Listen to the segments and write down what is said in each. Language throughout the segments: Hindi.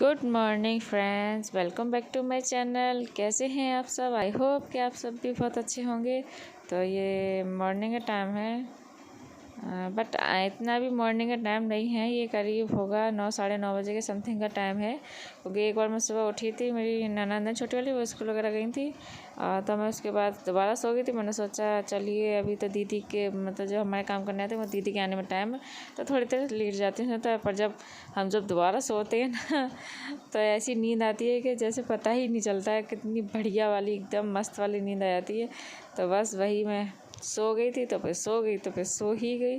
Good morning friends, welcome back to my channel. कैसे हैं आप सब? आई होप कि आप सब भी बहुत अच्छे होंगे। तो ये मॉर्निंग का टाइम है, बट इतना भी मॉर्निंग का टाइम नहीं है। ये करीब होगा 9 साढ़े 9 बजे के समथिंग का टाइम है, क्योंकि एक बार मैं सुबह उठी थी, मेरी ननद छोटी वाली, वो स्कूल वगैरह गई थी। तो मैं उसके बाद दोबारा सो गई थी। मैंने सोचा चलिए अभी तो दीदी के मतलब जो हमारे काम करने आते हैं वो दीदी के आने में टाइम है, तो थोड़ी देर लेट जाती हूँ। तो पर जब दोबारा सोते हैं ना तो ऐसी नींद आती है कि जैसे पता ही नहीं चलता है, कितनी बढ़िया वाली एकदम मस्त वाली नींद आ जाती है। तो बस वही मैं सो गई थी, तो फिर सो गई, तो फिर सो ही गई,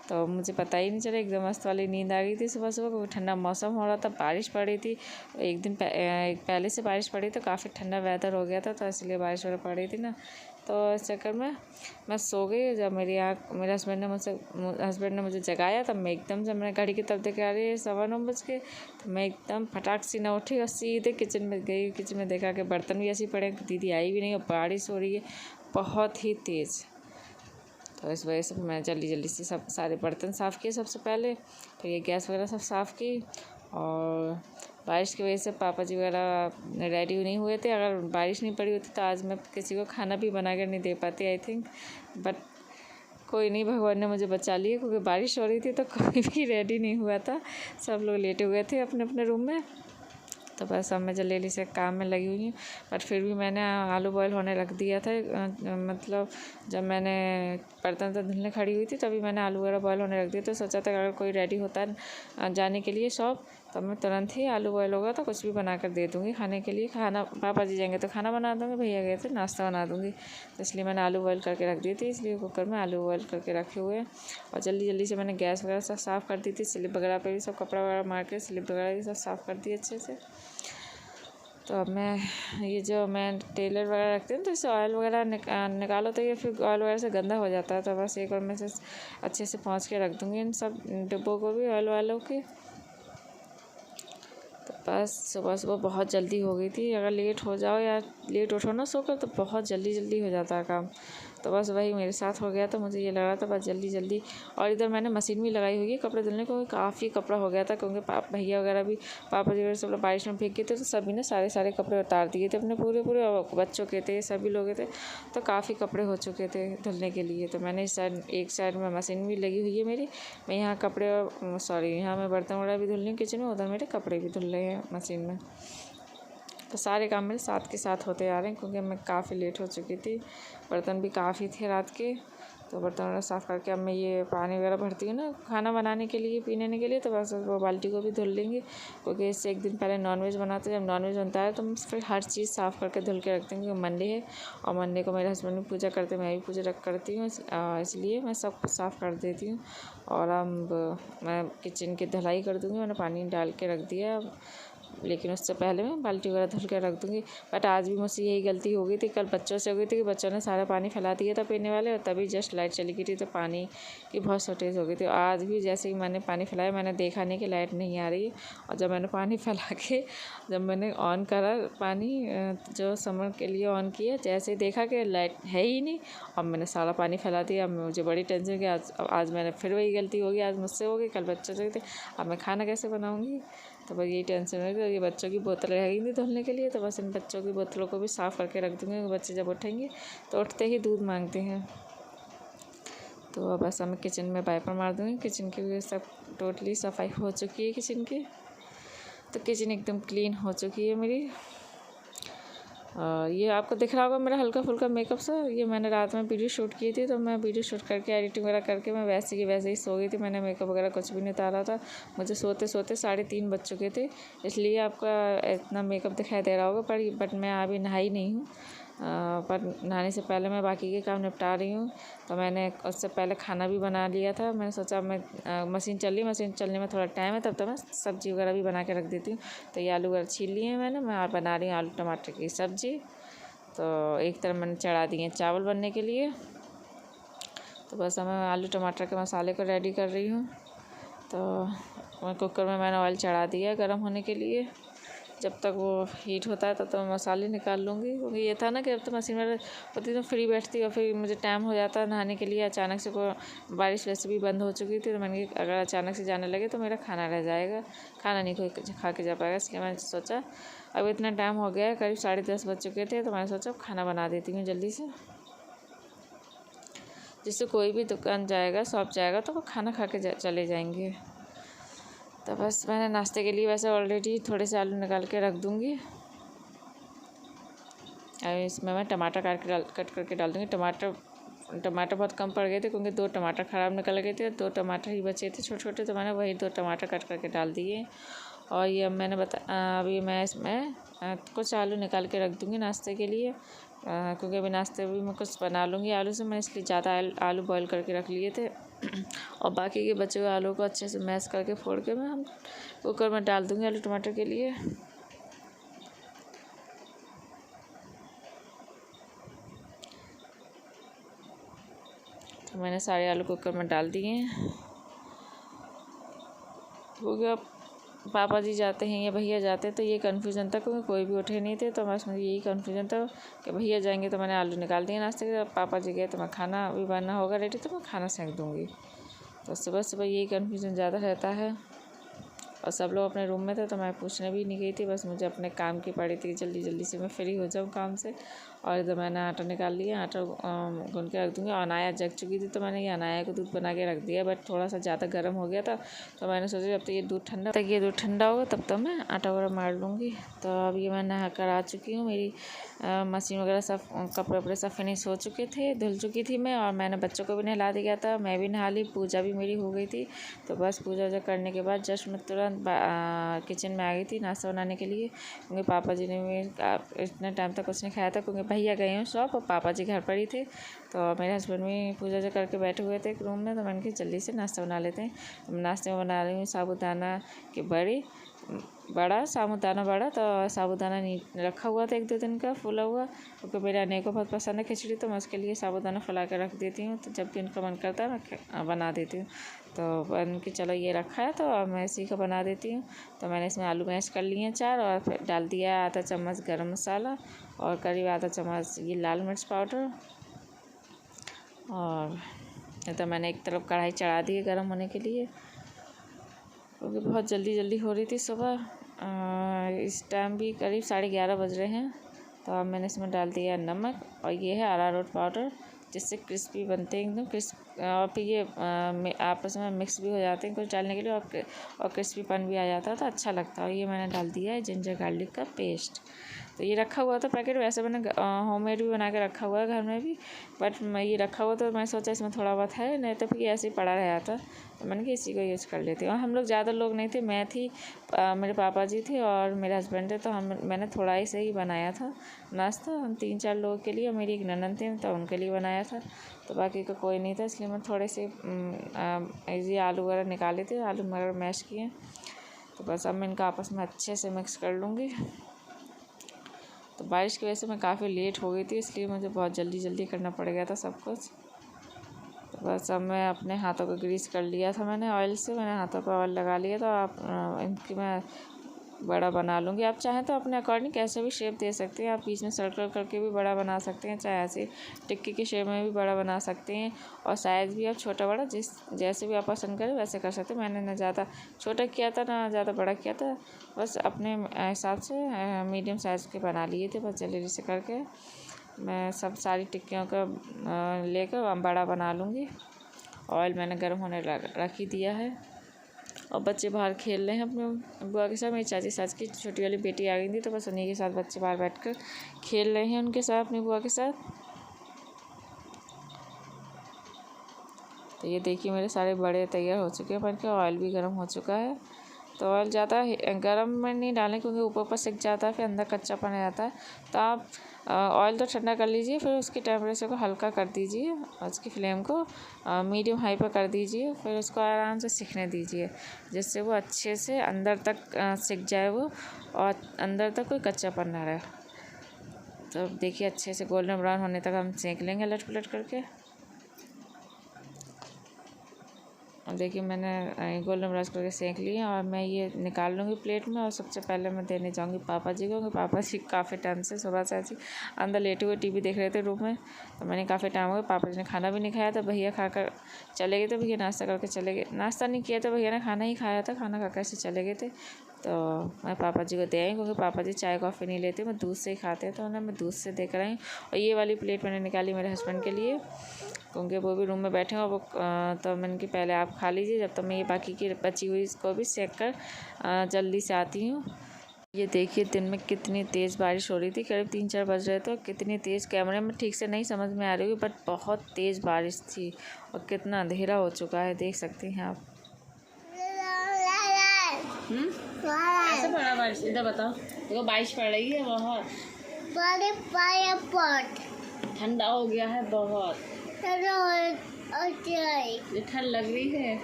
तो मुझे पता ही नहीं चला, एकदम मस्त वाली नींद आ गई थी। सुबह सुबह क्योंकि ठंडा मौसम हो रहा था, बारिश पड़ी थी। एक दिन पहले से बारिश पड़ी, तो काफ़ी ठंडा वेदर हो गया था, तो इसलिए बारिश वगैरह पड़ी थी ना। तो इस चक्कर में मैं सो गई। जब मेरे हस्बैंड ने मुझे जगाया, तब मैं एकदम, जब मैंने घड़ी की तरफ देखा, रही है 9:15 बज के, तो मैं एकदम फटाक से न उठी और सीधे किचन में गई। किचन में देखा कि बर्तन भी ऐसे पड़े, दीदी आई भी नहीं और बारिश हो रही है बहुत ही तेज़। तो इस वजह से मैं जल्दी जल्दी से सब सारे बर्तन साफ़ किए सबसे पहले, फिर ये गैस वगैरह सब साफ़ की। और बारिश की वजह से पापा जी वगैरह रेडी नहीं हुए थे। अगर बारिश नहीं पड़ी होती तो आज मैं किसी को खाना भी बना कर नहीं दे पाती, आई थिंक। बट कोई नहीं, भगवान ने मुझे बचा लिया, क्योंकि बारिश हो रही थी तो कोई भी रेडी नहीं हुआ था, सब लोग लेटे हुए थे अपने अपने रूम में। तो बस अब मैं जल्दी से काम में लगी हुई हूँ। बट फिर भी मैंने आलू बॉयल होने रख दिया था। मतलब जब मैंने बर्तन धुलने खड़ी हुई थी, तभी मैंने आलू वगैरह बॉयल होने रख दिया। तो सोचा था अगर कोई रेडी होता है जाने के लिए शॉप, तब मैं तुरंत ही आलू बॉयल होगा तो कुछ भी बना कर दे दूँगी खाने के लिए। खाना पापा जी जाएंगे तो खाना बना दूँगी, भैया गए थे नाश्ता बना दूँगी। तो इसलिए मैंने आलू बॉयल करके रख दी थी, इसलिए कुकर में आलू बॉयल करके रखे हुए हैं। और जल्दी जल्दी से मैंने गैस वगैरह सब साफ़ कर दी थी, स्लिप वगैरह पे भी सब कपड़ा वगैरह मार के स्लिप वगैरह भी सब साफ़ कर दी अच्छे से। तो अब मैं ये जो मैं टेलर वगैरह रखती हूँ, तो इसे ऑयल वगैरह निकालो तो ये फिर ऑयल वगैरह से गंदा हो जाता है। तो बस एक बार मैं से अच्छे से पोंछ के रख दूँगी इन सब डिब्बों को भी, ऑयल वालों के। तो बस सुबह सुबह बहुत जल्दी हो गई थी। अगर लेट हो जाओ या लेट उठो ना सोकर, तो बहुत जल्दी जल्दी हो जाता है काम। तो बस वही मेरे साथ हो गया। तो मुझे ये लग रहा था बस जल्दी जल्दी। और इधर मैंने मशीन भी लगाई हुई है कपड़े धुलने को, काफ़ी कपड़ा हो गया था, क्योंकि भैया वगैरह भी, पापा जी वगैरह सब लोग बारिश में भीग गए थे, तो सभी ने सारे सारे कपड़े उतार दिए थे अपने पूरे पूरे, और बच्चों के थे, सभी लोग थे। तो काफ़ी कपड़े हो चुके थे धुलने के लिए। तो मैंने एक साइड में मशीन भी लगी हुई है मेरी, मैं यहाँ कपड़े यहाँ मैं बर्तन वगैरह भी धुल रही हूँ किचन में, उधर मेरे कपड़े भी धुल रहे हैं मशीन में। तो सारे काम मेरे साथ के साथ होते आ रहे हैं, क्योंकि मैं काफ़ी लेट हो चुकी थी। बर्तन भी काफ़ी थे रात के, तो बर्तन वगैरह साफ़ करके अब मैं ये पानी वगैरह भरती हूँ ना खाना बनाने के लिए, पीने के लिए। तो बस वो बाल्टी को भी धुल लेंगे, क्योंकि इससे एक दिन पहले नॉनवेज बनाते हैं। जब नॉनवेज बनता है तो मैं फिर हर चीज़ साफ़ करके धुल के रखती हूँ, क्योंकि मंडे है और मंडे को मेरे हस्बैंड भी पूजा करते हैं, मैं भी पूजा करती हूँ, इसलिए मैं सब कुछ साफ़ कर देती हूँ। और अब मैं किचन की धुलाई कर दूँगी। मैंने पानी डाल के रख दिया, लेकिन उससे पहले मैं बाल्टी वगैरह धुल कर रख दूँगी। बट आज भी मुझसे यही गलती हो गई थी, कल बच्चों से हो गई थी कि बच्चों ने सारा पानी फैला दिया था पीने वाले, और तभी जस्ट लाइट चली गई थी, तो पानी की बहुत शॉर्टेज हो गई थी। आज भी जैसे ही मैंने पानी फैलाया, मैंने देखा नहीं कि लाइट नहीं आ रही है, और जब मैंने पानी फैला के जब मैंने ऑन करा पानी, जो समर के लिए ऑन किया, जैसे ही देखा कि लाइट है ही नहीं, और मैंने सारा पानी फैला दिया। अब मुझे बड़ी टेंशन कि आज मैंने फिर वही गलती होगी, आज मुझसे हो गई, कल बच्चों से थी, अब मैं खाना कैसे बनाऊँगी। तो बस यही टेंशन है कि ये बच्चों की बोतल रह गई थी धुलने के लिए, तो बस इन बच्चों की बोतलों को भी साफ़ करके रख दूँगी। बच्चे जब उठेंगे तो उठते ही दूध मांगते हैं। तो बस मैं किचन में वाइपर मार दूँगी। किचन की भी सब टोटली सफाई हो चुकी है किचन की, तो किचन एकदम क्लीन हो चुकी है मेरी। ये आपको दिख रहा होगा मेरा हल्का फुल्का मेकअप सा, ये मैंने रात में वीडियो शूट की थी, तो मैं वीडियो शूट करके एडिटिंग वगैरह करके मैं वैसे ही सो गई थी। मैंने मेकअप वगैरह कुछ भी नहीं उतारा था। मुझे सोते सोते 3:30 बज चुके थे, इसलिए आपका इतना मेकअप दिखाई दे रहा होगा। बट मैं अभी नहाई नहीं हूँ, पर नहाने से पहले मैं बाकी के काम निपटा रही हूँ। तो मैंने उससे पहले खाना भी बना लिया था। मैंने सोचा मशीन चलने में थोड़ा टाइम है, तब तक मैं सब्ज़ी वगैरह भी बना के रख देती हूँ। तो ये आलू वगैरह छील लिए हैं मैंने, मैं बना रही हूँ आलू टमाटर की सब्ज़ी। तो एक तरफ मैंने चढ़ा दिए चावल बनने के लिए। तो बस मैं आलू टमाटर के मसाले को रेडी कर रही हूँ। तो कुकर में मैंने ऑयल चढ़ा दिया गर्म होने के लिए। जब तक वो हीट होता है तब तक मैं मसाले निकाल लूँगी। क्योंकि ये था ना कि अब तो मशीन में होती तो फ्री बैठती और फिर मुझे टाइम हो जाता नहाने के लिए। अचानक से को बारिश वैसे भी बंद हो चुकी थी, तो मैंने कहा अगर अचानक से जाने लगे तो मेरा खाना रह जाएगा, खाना नहीं कोई खा के जा पाएगा। इसलिए मैंने सोचा अब इतना टाइम हो गया है, करीब 10:30 बज चुके थे, तो मैंने सोचा खाना बना देती हूँ जल्दी से, जिससे कोई भी दुकान जाएगा, शॉप जाएगा तो वो खाना खा के चले जाएंगे। तो बस मैंने नाश्ते के लिए वैसे ऑलरेडी थोड़े से आलू निकाल के रख दूँगी। अब इसमें मैं टमाटर कट करके डाल दूँगी। टमाटर बहुत कम पड़ गए थे क्योंकि 2 टमाटर ख़राब निकल गए थे, 2 टमाटर ही बचे थे छोटे छोटे, तो मैंने वही 2 टमाटर कट करके डाल दिए। और ये मैंने अभी मैं इसमें कुछ आलू निकाल के रख दूँगी नाश्ते के लिए, क्योंकि अभी नाश्ते भी मैं कुछ बना लूँगी आलू से। मैं इसलिए ज़्यादा आलू बॉईल करके रख लिए थे और बाकी के बचे हुए आलू को अच्छे से मैश करके फोड़ के मैं कुकर में डाल दूँगी आलू टमाटर के लिए। तो मैंने सारे आलू कुकर में डाल दिए हैं, क्योंकि अब पापा जी जाते हैं या भैया जाते हैं तो ये कन्फ्यूज़न था, क्योंकि कोई भी उठे नहीं थे, तो बस मुझे यही कन्फ्यूज़न था कि भैया जाएंगे तो मैंने आलू निकाल दिए नाश्ते के। पापा जी गए तो मैं खाना भी बनना होगा रेडी, तो मैं खाना सेंक दूँगी। तो सुबह सुबह यही कन्फ्यूज़न ज़्यादा रहता है। और सब लोग अपने रूम में थे तो मैं पूछने भी नहीं गई थी, बस मुझे अपने काम की पड़ी थी, जल्दी जल्दी से मैं फ्री हो जाऊँ काम से। और इधर मैंने आटा निकाल लिया, आटा गूँध के रख दूँगी। और अनाया जग चुकी थी तो मैंने ये अनाया को दूध बना के रख दिया, बट थोड़ा सा ज़्यादा गर्म हो गया था, तो मैंने सोचा जब तक ये दूध ठंडा होगा तब तक मैं आटा वगैरह मार लूँगी। तो अब ये मैं नहा कर आ चुकी हूँ। मेरी मशीन वगैरह सब कपड़े वपड़े सब फिनिश हो चुके थे, धुल चुकी थी मैं, और मैंने बच्चों को भी नहला दिया था, मैं भी नहा ली, पूजा भी मेरी हो गई थी। तो बस पूजा वूजा करने के बाद जस्ट मैं तुरंत किचन में आ गई थी नाश्ता बनाने के लिए, क्योंकि पापा जी ने इतने टाइम तक कुछ नहीं खाया था, क्योंकि भैया गए हैं शॉप और पापा जी घर पर ही थे। तो मेरे हस्बैंड भी पूजा वूजा करके बैठे हुए थे एक रूम में, तो मैंने कहा जल्दी से नाश्ता बना लेते हैं। तो नाश्ते में बना रही हूँ साबूदाना की साबूदाना बड़ा। तो साबूदाना नहीं रखा हुआ था 1-2 दिन का फूला हुआ, क्योंकि मेरे अने को बहुत पसंद है खिचड़ी, तो मैं उसके लिए साबूदाना फुला कर रख देती हूँ। तो जब भी उनका मन करता है मैं बना देती हूँ। तो बन के चलो ये रखा है तो अब मैं इसी का बना देती हूँ। तो मैंने इसमें आलू मैश कर लिए हैं 4, और फिर डाल दिया आधा चम्मच गरम मसाला और करीब आधा चम्मच ये लाल मिर्च पाउडर। और तो मैंने एक तरफ कढ़ाई चढ़ा दी है गर्म होने के लिए, क्योंकि बहुत जल्दी हो रही थी सुबह। इस टाइम भी करीब 11:30 बज रहे हैं। तो अब मैंने इसमें डाल दिया नमक, और ये है अरारोट पाउडर, जिससे क्रिस्पी बनते हैं एकदम क्रिस्प। और फिर ये आपस में मिक्स भी हो जाते हैं कुछ डालने के लिए, और क्रिस्पीपन भी आ जाता है तो अच्छा लगता है। और ये मैंने डाल दिया है जिंजर गार्लिक का पेस्ट। तो ये रखा हुआ था पैकेट, वैसे मैंने होममेड भी बना के रखा हुआ है घर में भी, बट मैं ये रखा हुआ तो मैं सोचा इसमें थोड़ा बहुत है, नहीं तो फिर ऐसे ही पड़ा रहा था, तो मैंने कहा इसी को यूज़ कर लेती हूँ। और हम लोग ज़्यादा लोग नहीं थे, मैं थी, मेरे पापा जी थे और मेरे हस्बैंड थे, तो मैंने थोड़ा ही से ही बनाया था नाश्ता। हम 3-4 लोगों के लिए, और मेरी एक ननद थी तो उनके लिए बनाया था, तो बाकी का कोई नहीं था, इसलिए मैं थोड़े से ये आलू वगैरह निकाले थे, आलू वगैरह मैश किए। तो बस अब मैं इनका आपस में अच्छे से मिक्स कर लूँगी। तो बारिश की वजह से मैं काफ़ी लेट हो गई थी, इसलिए मुझे बहुत जल्दी करना पड़ गया था सब कुछ। तो बस अब मैं अपने हाथों को ग्रीस कर लिया था मैंने ऑयल से, मैंने हाथों पर ऑयल लगा लिया। तो आप इनकी मैं बड़ा बना लूँगी। आप चाहें तो अपने अकॉर्डिंग कैसे भी शेप दे सकते हैं, आप बीच में सर्कल करके भी बड़ा बना सकते हैं, चाहे ऐसे टिक्की की शेप में भी बड़ा बना सकते हैं, और साइज़ भी आप छोटा बड़ा जैसे भी आप पसंद करें वैसे कर सकते हैं। मैंने ना ज़्यादा छोटा किया था ना ज़्यादा बड़ा किया था, बस अपने हिसाब से मीडियम साइज़ के बना लिए थे। बस जल्दी से करके मैं सब सारी टिक्कियों का लेकर बड़ा बना लूँगी। ऑयल मैंने गर्म होने रख ही दिया है, और बच्चे बाहर खेल रहे हैं अपने बुआ के साथ। मेरी चाची सास की छोटी वाली बेटी आ गई थी, तो बस उन्हीं के साथ बच्चे बाहर बैठकर खेल रहे हैं उनके साथ, अपनी बुआ के साथ। तो ये देखिए मेरे सारे बड़े तैयार हो चुके हैं बन के, ऑयल भी गर्म हो चुका है। तो ऑयल ज़्यादा गर्म में नहीं डालें, क्योंकि ऊपर पर सिक जाता है, फिर अंदर कच्चापन आ जाता है। तो आप ऑयल तो ठंडा कर लीजिए, फिर उसकी टेम्परेचर को हल्का कर दीजिए, उसकी फ्लेम को मीडियम हाई पर कर दीजिए, फिर उसको आराम से सिकने दीजिए, जिससे वो अच्छे से अंदर तक सिक जाए वो, और अंदर तक कोई कच्चापन ना रहे। तो देखिए अच्छे से गोल्डन ब्राउन होने तक हम सेक लेंगे लट पलट करके। देखिए मैंने गोल्डन ब्रश करके सेंक ली है और मैं ये निकाल लूँगी प्लेट में। और सबसे पहले मैं देने जाऊँगी पापा जी को, क्योंकि पापा जी काफ़ी टाइम से सुबह से ऐसे अंदर लेटे हुए टीवी देख रहे थे रूम में। तो मैंने काफ़ी टाइम हो गया, पापा जी ने खाना भी नहीं खाया था। भैया खाकर चले गए थे, भैया नाश्ता करके चले गए, नाश्ता नहीं किया था भैया ने, खाना ही खाया था, खाना खा कर से चले गए थे। तो मैं पापा जी को दे आई, क्योंकि पापा जी चाय कॉफ़ी नहीं लेते, मैं दूध से ही खाते हैं, तो उन्हें मैं दूध से दे कर आई। और ये वाली प्लेट मैंने निकाली मेरे हस्बैंड के लिए, क्योंकि वो भी रूम में बैठे हैं। और वो तो मैंने कि पहले आप खा लीजिए, जब तक मैं ये बाकी की बची हुई इसको भी सेक कर जल्दी से आती हूँ। ये देखिए दिन में कितनी तेज़ बारिश हो रही थी, करीब 3-4 बज रहे थे। कितनी तेज़ कैमरे में ठीक से नहीं समझ में आ रही हुई, बट बहुत तेज़ बारिश थी और कितना अंधेरा हो चुका है, देख सकती हैं आप। ऐसे पड़ा बारिश, इधर बताओ। देखो बारिश पड़ रही है बहुत, ठंडा हो गया है बहुत, ठंड लग रही है।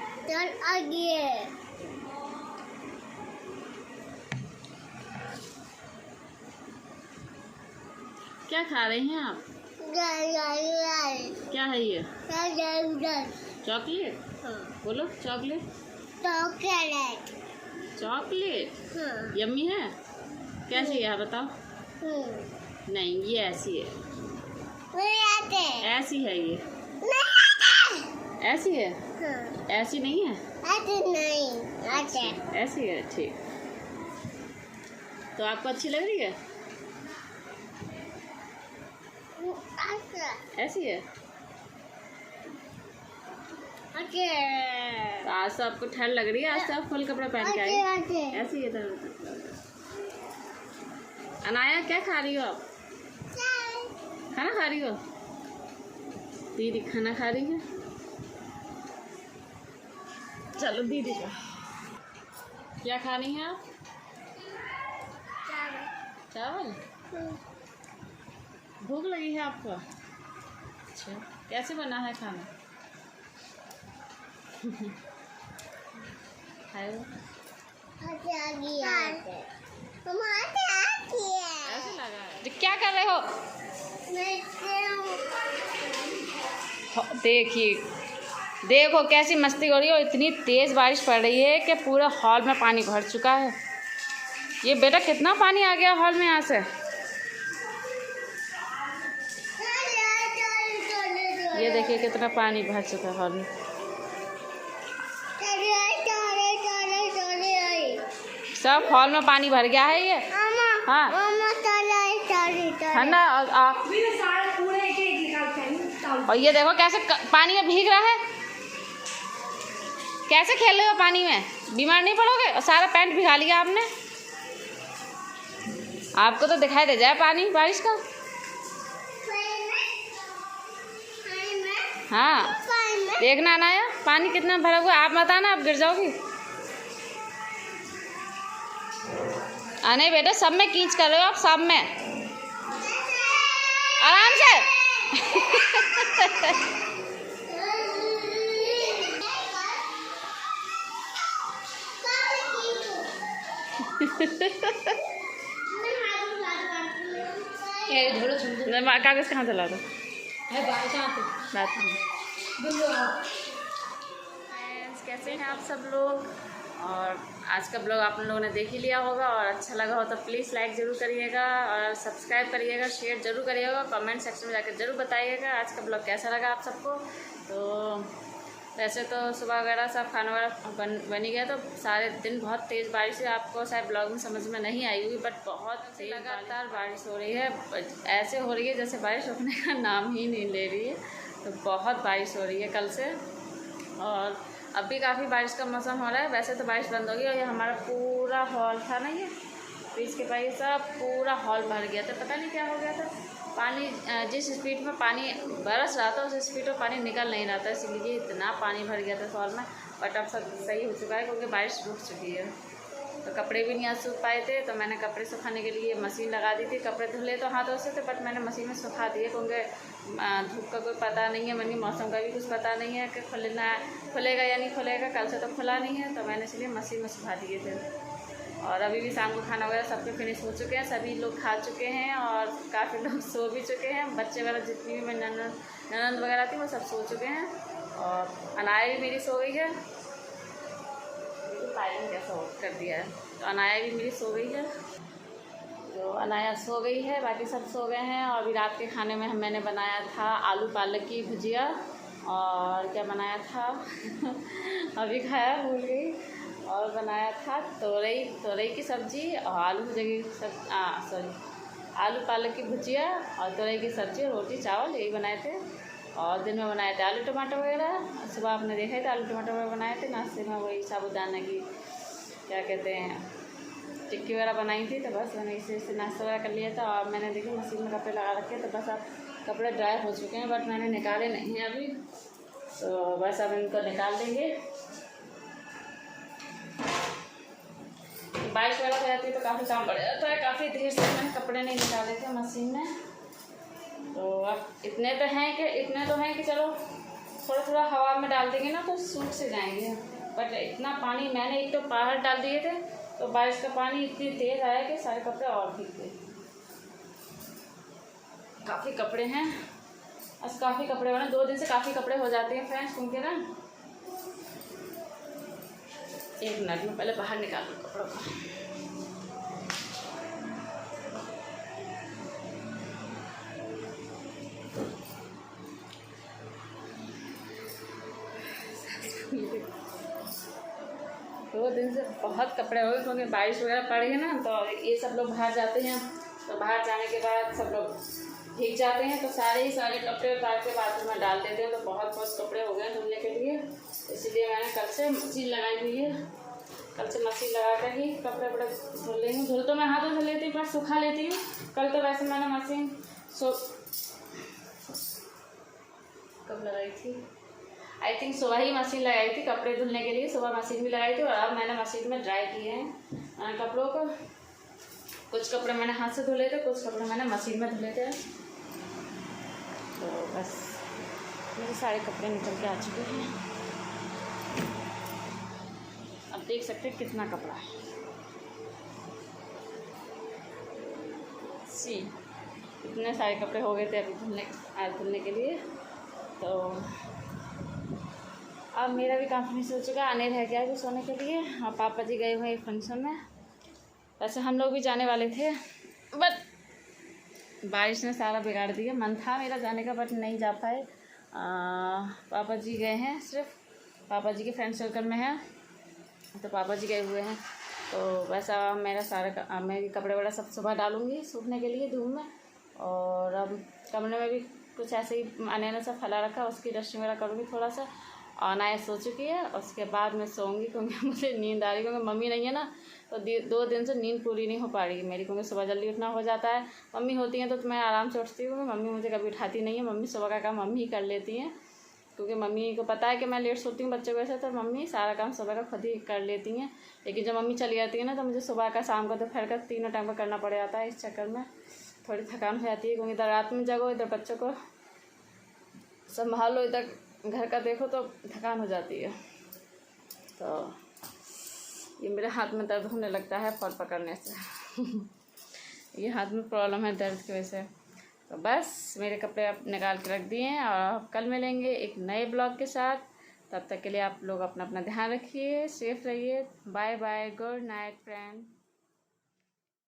क्या खा रहे हैं आप? क्या है ये? चॉकलेट? बोलो चॉकलेट। चॉकलेट यम्मी है? कैसी है बताओ? नहीं, ये ऐसी है, ऐसी है ये, ऐसी है, ऐसी नहीं है, ऐसी है। ठीक, तो आपको अच्छी लग रही है? ऐसी है। तो आज तो आपको ठंड लग रही है, आज तो आप फुल कपड़ा पहन के आई। ऐसी है। अनाया क्या खा रही हो आप? खाना खा रही हो? दीदी खाना खा रही है। चलो दीदी का क्या खानी है आप? चावल। भूख लगी है आपको? अच्छा, कैसे बना है खाना? ऐसे लगा है। क्या कर रहे हो? देखिए, देखो कैसी मस्ती हो रही है। इतनी तेज़ बारिश पड़ रही है कि पूरे हॉल में पानी भर चुका है। ये बेटा कितना पानी आ गया हॉल में यहाँ से। ये देखिए कितना पानी भर चुका है हॉल में। सब हॉल में पानी भर गया है ये। हाँ ठंडा। और ये देखो कैसे पानी में भीग रहा है। कैसे खेल रहे हो पानी में? बीमार नहीं पड़ोगे? और सारा पैंट भिगा लिया आपने। आपको तो दिखाई दे जाए पानी बारिश का। हाँ देखना ना यार पानी कितना भरा हुआ। आप मत आना, आप गिर जाओगी। नहीं बेटा, सब में कीच कर रहे हो आप, सब में आराम से। कागज कहाँ चला दो? कैसे हैं आप सब लोग? और आज का ब्लॉग आप लोगों ने देख ही लिया होगा, और अच्छा लगा हो तो प्लीज़ लाइक ज़रूर करिएगा और सब्सक्राइब करिएगा, शेयर ज़रूर करिएगा, कमेंट सेक्शन में जाकर ज़रूर बताइएगा आज का ब्लॉग कैसा लगा आप सबको। तो वैसे तो सुबह वगैरह सब खाना वगैरह बन ही गया, तो सारे दिन बहुत तेज़ बारिश है। आपको शायद ब्लॉग में समझ में नहीं आई हुई, बट बहुत लगातार बारिश हो रही है। ऐसे हो रही है जैसे बारिश रुकने का नाम ही नहीं ले रही है। तो बहुत बारिश हो रही है कल से, और अब भी काफ़ी बारिश का मौसम हो रहा है। वैसे तो बारिश बंद हो गई, और ये हमारा पूरा हॉल था ना, ये फ्रिज के पास सब पूरा हॉल भर गया था। पता नहीं क्या हो गया था, पानी जिस स्पीड में पानी बरस रहा था उस स्पीड में पानी निकल नहीं रहा था, इसलिए इतना पानी भर गया था हॉल में। बट अब सब सही हो चुका है, क्योंकि बारिश रुक चुकी है। तो कपड़े भी नहीं आज सूख पाए थे, तो मैंने कपड़े सुखाने के लिए मशीन लगा दी थी। कपड़े धुले तो हाथों से थे, बट मैंने मशीन में सुखा दिए, क्योंकि धूप का कोई पता नहीं है, मनी मौसम का भी कुछ पता नहीं है कि खुलेगा या नहीं खुलेगा। कल से तो खुला नहीं है, तो मैंने इसलिए मशीन में सुखा दिए थे। और अभी भी शाम को खाना वगैरह सबके फिनिश हो चुके हैं, सभी लोग खा चुके हैं, और काफ़ी लोग सो भी चुके हैं। बच्चे वगैरह जितनी भी मेरी ननद वगैरह थी वो सब सो चुके हैं। और अनाया भी मेरी सो गई है। टाइम कैसा कर दिया है। तो अनाया भी मेरी सो गई है। तो अनाया सो गई है, बाकी सब सो गए हैं। और अभी रात के खाने में मैंने बनाया था आलू पालक की भुजिया, और क्या बनाया था अभी खाया भूल गई। और बनाया था तोरई की सब्ज़ी और आलू भुजिया की सॉरी आलू पालक की भुजिया और तोरई की सब्ज़ी, रोटी चावल यही बनाए थे। और दिन में बनाए थे आलू टमाटर वगैरह। सुबह आपने देखा थे आलू टमाटर वगैरह बनाए थे। नाश्ते में वही साबुदाना की क्या कहते हैं टिक्की वगैरह बनाई थी। तो बस मैंने इसे नाश्ता वगैरह कर लिया था। और मैंने देखी मशीन में कपड़े लगा रखे, तो बस अब कपड़े ड्राई हो चुके हैं, बट मैंने निकाले नहीं हैं अभी। तो बस अब इनको निकाल देंगे। बारिश वगैरह हो जाती है तो काफ़ी काम बढ़ जाता है। काफ़ी देर से मैंने कपड़े नहीं निकाले थे मशीन में। तो अब इतने तो हैं कि चलो थोड़ा थोड़ा हवा में डाल देंगे ना तो सूख से जाएंगे। बट इतना पानी मैंने एक तो बाहर डाल दिए थे, तो बारिश का पानी इतनी तेज़ आया कि सारे कपड़े और भीग गए। काफ़ी कपड़े हैं, बस काफ़ी कपड़े बने 2 दिन से। काफ़ी कपड़े हो जाते हैं फ्रेंड्स, क्योंकि ना एक मिनट में पहले बाहर निकाल लूँ कपड़ों को। दो दिन से बहुत कपड़े हो गए, क्योंकि बारिश वगैरह पड़ गई ना, तो ये सब लोग बाहर जाते हैं। तो बाहर जाने के बाद सब लोग भीग जाते हैं, तो सारे कपड़े उतार के बाथरूम में डाल देते हैं। तो बहुत कपड़े हो गए हैं धुलने के लिए, इसीलिए मैंने कल से मशीन लगाई हुई है। कल से मशीन लगा कर ही कपड़े वपड़े धुल लेंगे। धुल तो मैं हाथों से लेती हूँ, पर सुखा लेती हूँ। कल तो वैसे मैंने मशीन कब लगाई थी, आई थिंक सुबह ही मशीन लगाई थी कपड़े धुलने के लिए। सुबह मशीन भी लगाई थी, और अब मैंने मशीन में ड्राई किए हैं कपड़ों को। कुछ कपड़े मैंने हाथ से धुले थे, कुछ कपड़े मैंने मशीन में धुले थे। तो बस मेरे सारे कपड़े निकल के आ चुके हैं। अब देख सकते हैं कितना कपड़ा है। सी इतने सारे कपड़े हो गए थे अभी धुलने के लिए। तो अब मेरा भी काम फिनिश हो चुका है। आने रह गया है सोने के लिए, और पापा जी गए हुए हैं फंक्शन में। वैसे हम लोग भी जाने वाले थे, बट बारिश ने सारा बिगाड़ दिया। मन था मेरा जाने का, बट नहीं जा पाए। पापा जी गए हैं, सिर्फ पापा जी के फ्रेंड सर्कल में है, तो पापा जी गए हुए हैं। तो वैसा मेरा मेरी कपड़े वगैरह सब सुबह डालूँगी सूखने के लिए धूप में। और अब कमरे में भी कुछ ऐसे ही अनाया सा फैला रखा, उसकी डस्टिंग वगैरह करूँगी थोड़ा सा। और अनाया सो चुकी है, उसके बाद मैं सोऊंगी, क्योंकि मुझे नींद आ रही है। क्योंकि मम्मी नहीं है ना, तो 2 दिन से नींद पूरी नहीं हो पा रही है मेरी, क्योंकि सुबह जल्दी उठना हो जाता है। मम्मी होती हैं तो मैं आराम से उठती हूँ। मम्मी मुझे कभी उठाती नहीं है। मम्मी सुबह का काम मम्मी ही कर लेती हैं, क्योंकि मम्मी को पता है कि मैं लेट सोती हूँ बच्चों वैसे, तो मम्मी सारा काम सुबह का खुद ही कर लेती हैं। लेकिन जब मम्मी चली जाती है ना, तो मुझे सुबह का, शाम का, दोपहर का, तीनों टाइम का करना पड़ जाता है। इस चक्कर में थोड़ी थकान हो जाती है, क्योंकि इधर रात में जगो, इधर बच्चों को संभालो, इधर घर का देखो, तो थकान हो जाती है। तो ये मेरे हाथ में दर्द होने लगता है फल पकड़ने से ये हाथ में प्रॉब्लम है दर्द की वजह से। तो बस मेरे कपड़े अब निकाल के रख दिए हैं, और कल मिलेंगे एक नए ब्लॉग के साथ। तब तक के लिए आप लोग अपना ध्यान रखिए, सेफ रहिए। Bye bye, good night friend.